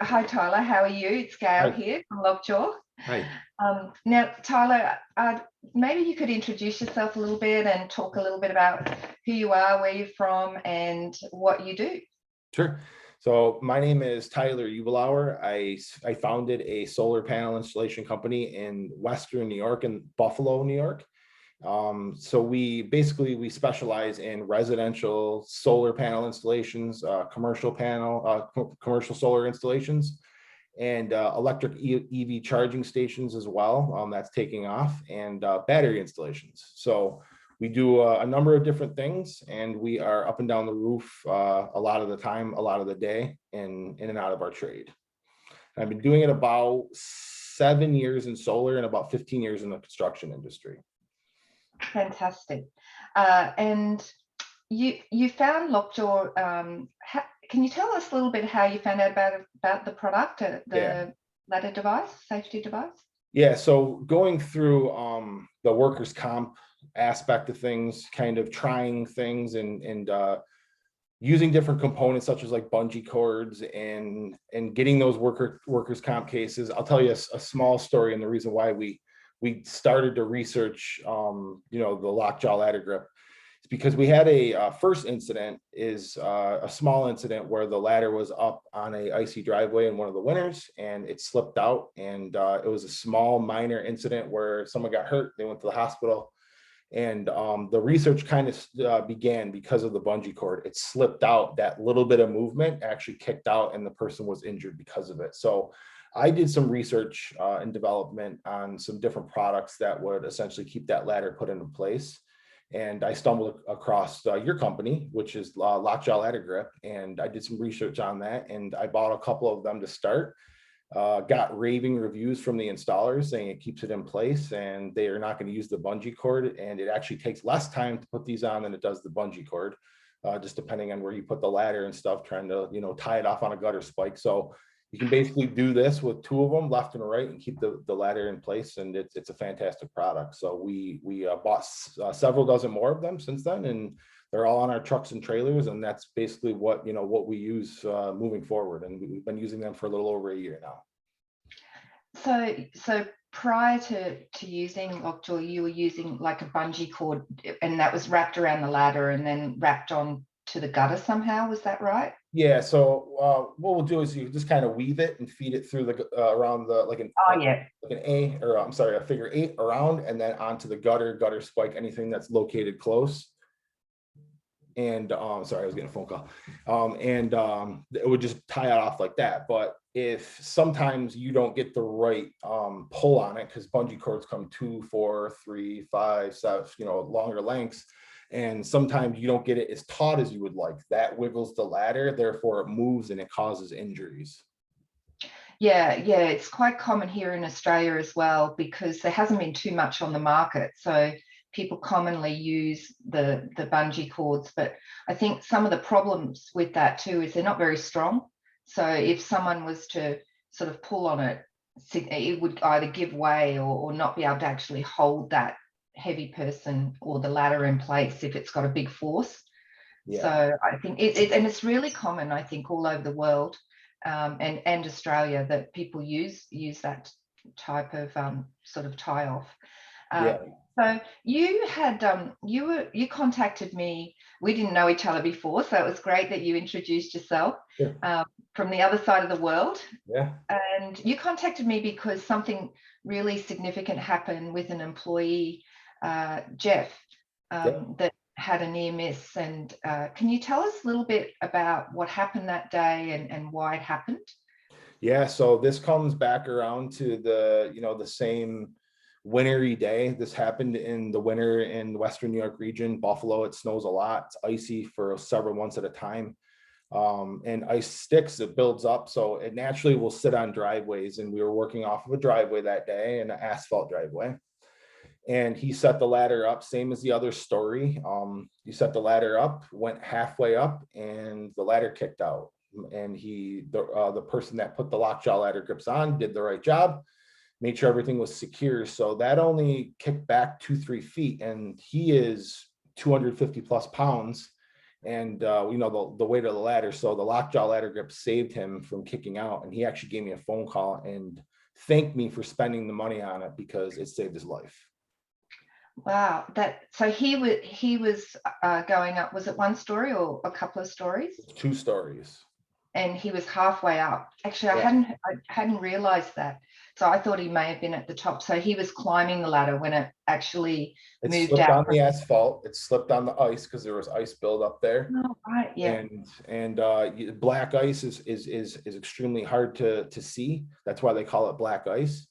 Hi, Tyler. How are you? It's Gail Hi. here from Lovejaw. Hi. Now, Tyler, maybe you could introduce yourself a little bit and talk a little bit about who you are, where you're from, and what you do. Sure. So my name is Tyler Ubelauer. I founded a solar panel installation company in Western New York and Buffalo, New York. So we specialize in residential solar panel installations, commercial solar installations, and electric EV charging stations as well. That's taking off, and battery installations. So we do a number of different things, and we are up and down the roof a lot of the time, a lot of the day, in and out of our trade. I've been doing it about 7 years in solar and about 15 years in the construction industry. Fantastic. And you found Lockjaw. Can you tell us a little bit how you found out about the product, the ladder device, safety device? Yeah, so going through the workers' comp aspect of things, kind of trying things and using different components such as like bungee cords and getting those workers' comp cases. I'll tell you a small story, and the reason why we started to research the lockjaw ladder grip. It's because we had a first incident is a small incident where the ladder was up on a icy driveway in one of the winters and it slipped out, and it was a small minor incident where someone got hurt. They went to the hospital, and the research kind of began because of the bungee cord. It slipped out. That little bit of movement actually kicked out, and the person was injured because of it. So I did some research and development on some different products that would essentially keep that ladder put into place. And I stumbled across your company, which is Lockjaw Ladder Grip, and I did some research on that, and I bought a couple of them to start. Got raving reviews from the installers saying it keeps it in place and they are not going to use the bungee cord, and it actually takes less time to put these on than it does the bungee cord, just depending on where you put the ladder and stuff, trying to tie it off on a gutter spike. So you can basically do this with two of them, left and right, and keep the ladder in place, and it's a fantastic product. So we bought several dozen more of them since then, and they're all on our trucks and trailers, and that's basically what we use moving forward, and we've been using them for a little over a year now. So prior to using Lockjaw, you were using like a bungee cord, and that was wrapped around the ladder and then wrapped on to the gutter somehow. Was that right? Yeah. So what we'll do is you just kind of weave it and feed it through the around the like an a figure 8 around, and then onto the gutter spike, anything that's located close. And sorry, I was getting a phone call. It would just tie it off like that. But if sometimes you don't get the right pull on it, because bungee cords come 2, 4, 3, 5, 7, longer lengths, and sometimes you don't get it as taut as you would like, that wiggles the ladder, therefore it moves and it causes injuries. Yeah, it's quite common here in Australia as well, because there hasn't been too much on the market. So people commonly use the bungee cords, but I think some of the problems with that too is they're not very strong. So if someone was to sort of pull on it, it would either give way or not be able to actually hold that heavy person or the ladder in place if it's got a big force. Yeah. So I think and it's really common, I think, all over the world, and Australia, that people use that type of sort of tie off. So you had you contacted me. We didn't know each other before, so it was great that you introduced yourself. Sure. From the other side of the world. Yeah. And you contacted me because something really significant happened with an employee, Jeff, that had a near miss. And can you tell us a little bit about what happened that day and why it happened? Yeah, so this comes back around to the same wintry day. This happened in the winter in the Western New York region, Buffalo. It snows a lot. It's icy for several months at a time. And ice sticks, it builds up, so it naturally will sit on driveways. And we were working off of a driveway that day, an asphalt driveway. And he set the ladder up, same as the other story. He set the ladder up, went halfway up, and the ladder kicked out. And the person that put the lockjaw ladder grips on did the right job, made sure everything was secure. So that only kicked back 2-3 feet, and he is 250 plus pounds. and the weight of the ladder. So the lockjaw ladder grip saved him from kicking out, and he actually gave me a phone call and thanked me for spending the money on it because it saved his life. Wow, so he was going up. Was it one story or a couple of stories? 2 stories. And he was halfway up. Actually, Yeah. I hadn't realized that. So I thought he may have been at the top. So he was climbing the ladder when it actually It moved slipped out. on the asphalt. It slipped on the ice because there was ice buildup there. Oh, right, yeah. And black ice is extremely hard to see. That's why they call it black ice.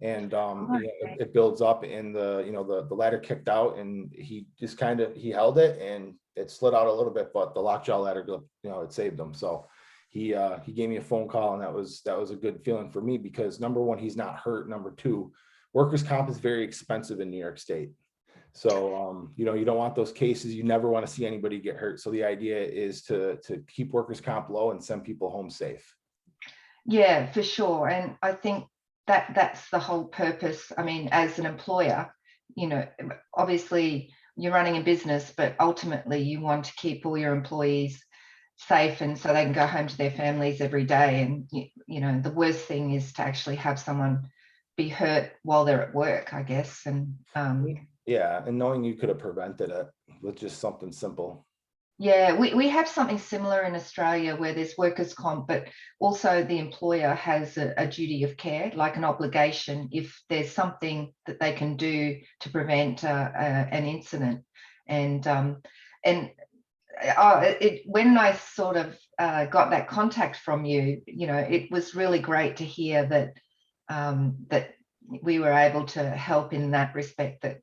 And Okay. it builds up, and the ladder kicked out, and he just he held it, and it slid out a little bit, but the lockjaw ladder, it saved him. So he gave me a phone call, and that was a good feeling for me, because number one, he's not hurt. Number two, workers' comp is very expensive in New York State. So, you don't want those cases. You never want to see anybody get hurt. So the idea is to keep workers' comp low and send people home safe. Yeah, for sure. And I think that's the whole purpose. I mean, as an employer, obviously you're running a business, but ultimately you want to keep all your employees safe, and so they can go home to their families every day. And the worst thing is to actually have someone be hurt while they're at work, I guess. And yeah, and knowing you could have prevented it with just something simple. yeah, we have something similar in Australia where there's workers' comp, but also the employer has a duty of care, like an obligation, if there's something that they can do to prevent an incident. And when I sort of got that contact from you, it was really great to hear that that we were able to help in that respect, that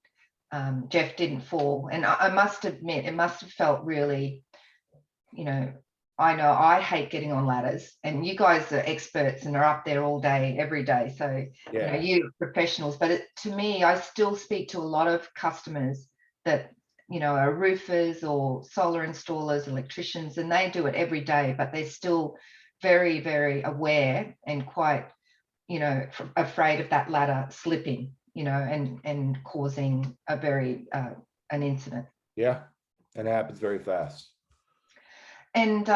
Jeff didn't fall. And I must admit, it must have felt really, I know I hate getting on ladders, and you guys are experts and are up there all day, every day. So, Yeah. you're professionals. But to me, I still speak to a lot of customers that, are roofers or solar installers, electricians, and they do it every day, but they're still very, very aware and quite, afraid of that ladder slipping, and causing a very an incident. Yeah, and it happens very fast. And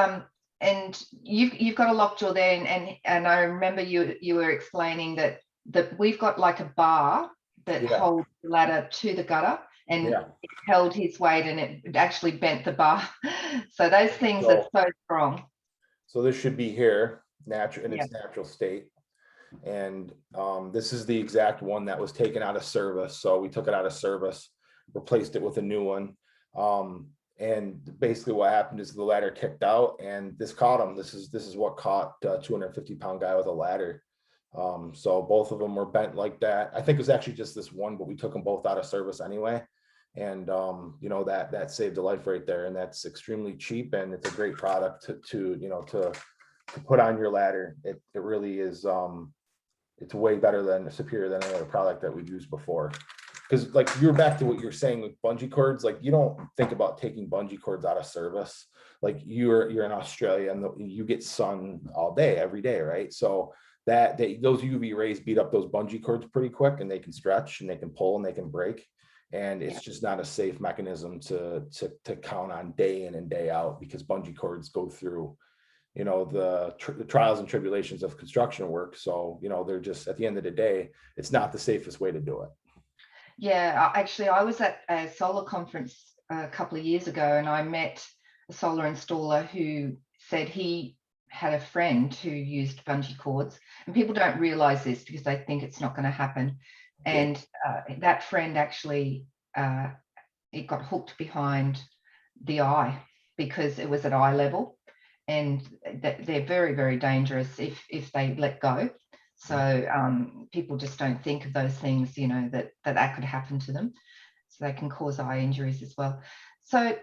you've got a lockjaw there, and I remember you were explaining that we've got like a bar that holds the ladder to the gutter, and it held his weight, and it actually bent the bar. So those things are so strong. So this should be here, natural in its natural state. And this is the exact one that was taken out of service. So we took it out of service, replaced it with a new one. And basically what happened is the ladder kicked out, and this caught him. This is what caught a 250-pound guy with a ladder. So both of them were bent like that. I think it was actually just this one, but we took them both out of service anyway. And that saved a life right there. And that's extremely cheap, and it's a great product to put on your ladder. It really is. It's way better than superior than any other product that we've used before. Because like you're back to what you're saying with bungee cords, like you don't think about taking bungee cords out of service. Like you're in Australia and you get sun all day, every day, right? So those UV rays beat up those bungee cords pretty quick, and they can stretch and they can pull and they can break. And it's just not a safe mechanism to count on day in and day out, because bungee cords go through the trials and tribulations of construction work. So they're just, at the end of the day, it's not the safest way to do it. Yeah, actually I was at a solar conference a couple of years ago, and I met a solar installer who said he had a friend who used bungee cords, and people don't realize this because they think it's not going to happen. And that friend actually it got hooked behind the eye because it was at eye level, and they're very, very dangerous if they let go. So people just don't think of those things, that could happen to them. So they can cause eye injuries as well. So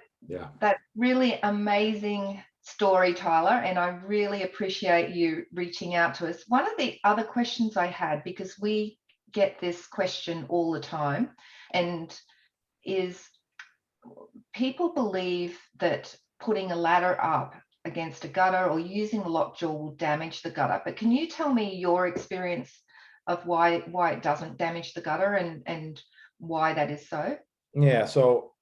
that really amazing story, Tyler, and I really appreciate you reaching out to us. One of the other questions I had, because we get this question all the time, and is people believe that putting a ladder up against a gutter or using a lockjaw will damage the gutter. But can you tell me your experience of why it doesn't damage the gutter, and why that is so? Yeah, so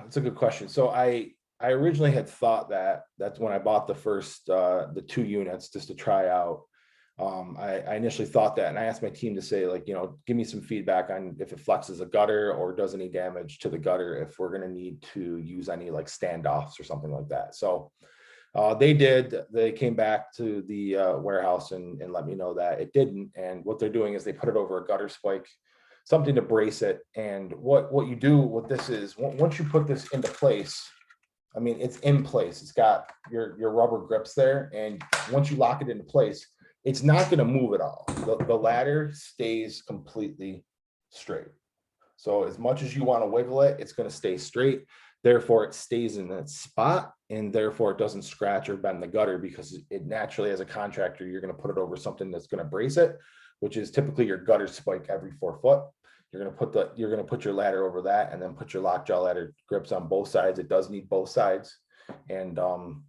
it's a good question. So I I originally had thought that's when I bought the first, the 2 units just to try out. I initially thought that, and I asked my team to say, like, give me some feedback on if it flexes a gutter or does any damage to the gutter, if we're going to need to use any like standoffs or something like that. So they did. They came back to the warehouse and let me know that it didn't. And what they're doing is they put it over a gutter spike, something to brace it. And what you do with this is once you put this into place, I mean, it's in place. It's got your rubber grips there. And once you lock it into place, it's not going to move at all. The ladder stays completely straight. So as much as you want to wiggle it, it's going to stay straight. Therefore, it stays in that spot, and therefore it doesn't scratch or bend the gutter, because it naturally, as a contractor, you're going to put it over something that's going to brace it, which is typically your gutter spike every 4 foot. You're going to put your ladder over that, and then put your lockjaw ladder grips on both sides. It does need both sides, and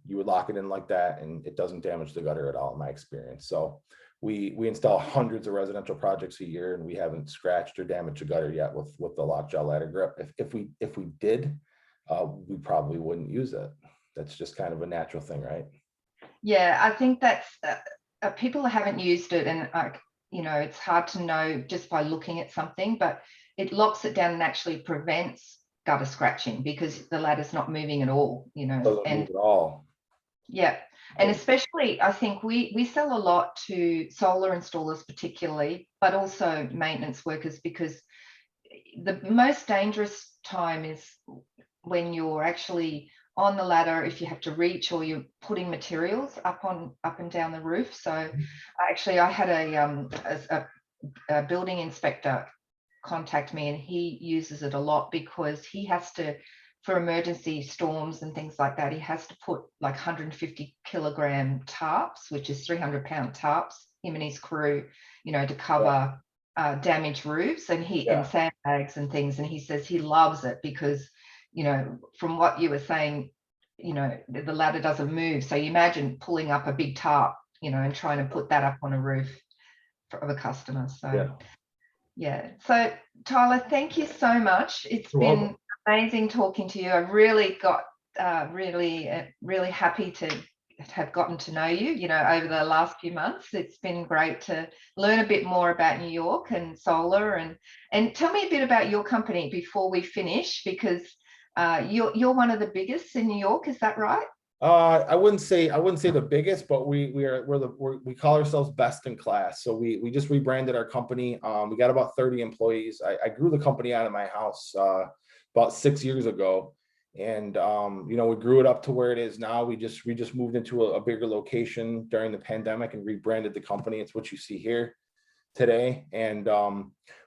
you would lock it in like that, and it doesn't damage the gutter at all, in my experience. So we install hundreds of residential projects a year, and we haven't scratched or damaged a gutter yet with the lockjaw ladder grip. If we did, we probably wouldn't use it. That's just kind of a natural thing, right? Yeah, I think that's people haven't used it, and it's hard to know just by looking at something, but it locks it down and actually prevents gutter scratching because the ladder's not moving at all, Doesn't move at all. Yeah. And especially, I think we sell a lot to solar installers particularly, but also maintenance workers, because the most dangerous time is when you're actually on the ladder, if you have to reach, or you're putting materials up and down the roof. So I had a building inspector contact me, and he uses it a lot because he has to, for emergency storms and things like that, he has to put like 150 kilogram tarps, which is 300-pound tarps, him and his crew, to cover damaged roofs and sandbags and things. And he says he loves it because, from what you were saying, the ladder doesn't move. So you imagine pulling up a big tarp, and trying to put that up on a roof of a customer. So yeah. So Tyler, thank you so much. It's been amazing talking to you. I really got really happy to have gotten to know you, over the last few months. It's been great to learn a bit more about New York and solar, and tell me a bit about your company before we finish, because you're one of the biggest in New York, is that right? I wouldn't say the biggest, but we call ourselves best in class. So we just rebranded our company. We got about 30 employees. I grew the company out of my house about 6 years ago, and we grew it up to where it is now. We just moved into a bigger location during the pandemic and rebranded the company. It's what you see here today, and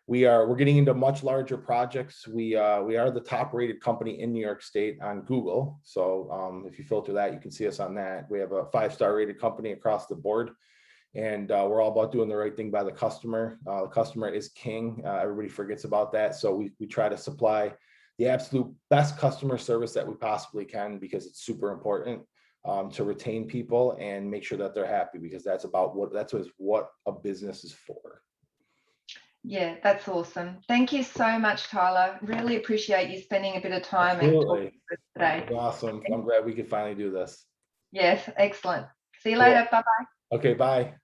we're getting into much larger projects. We are the top rated company in New York State on Google. So if you filter that, you can see us on that. We have a 5-star rated company across the board, and we're all about doing the right thing by the customer. The customer is king. Everybody forgets about that. So we try to supply the absolute best customer service that we possibly can, because it's super important to retain people and make sure that they're happy, because that's what a business is for. Yeah, that's awesome. Thank you so much, Tyler. Really appreciate you spending a bit of time and talking to us today. Awesome. I'm glad we could finally do this. Yes, excellent. See you later. Bye-bye. Okay, bye.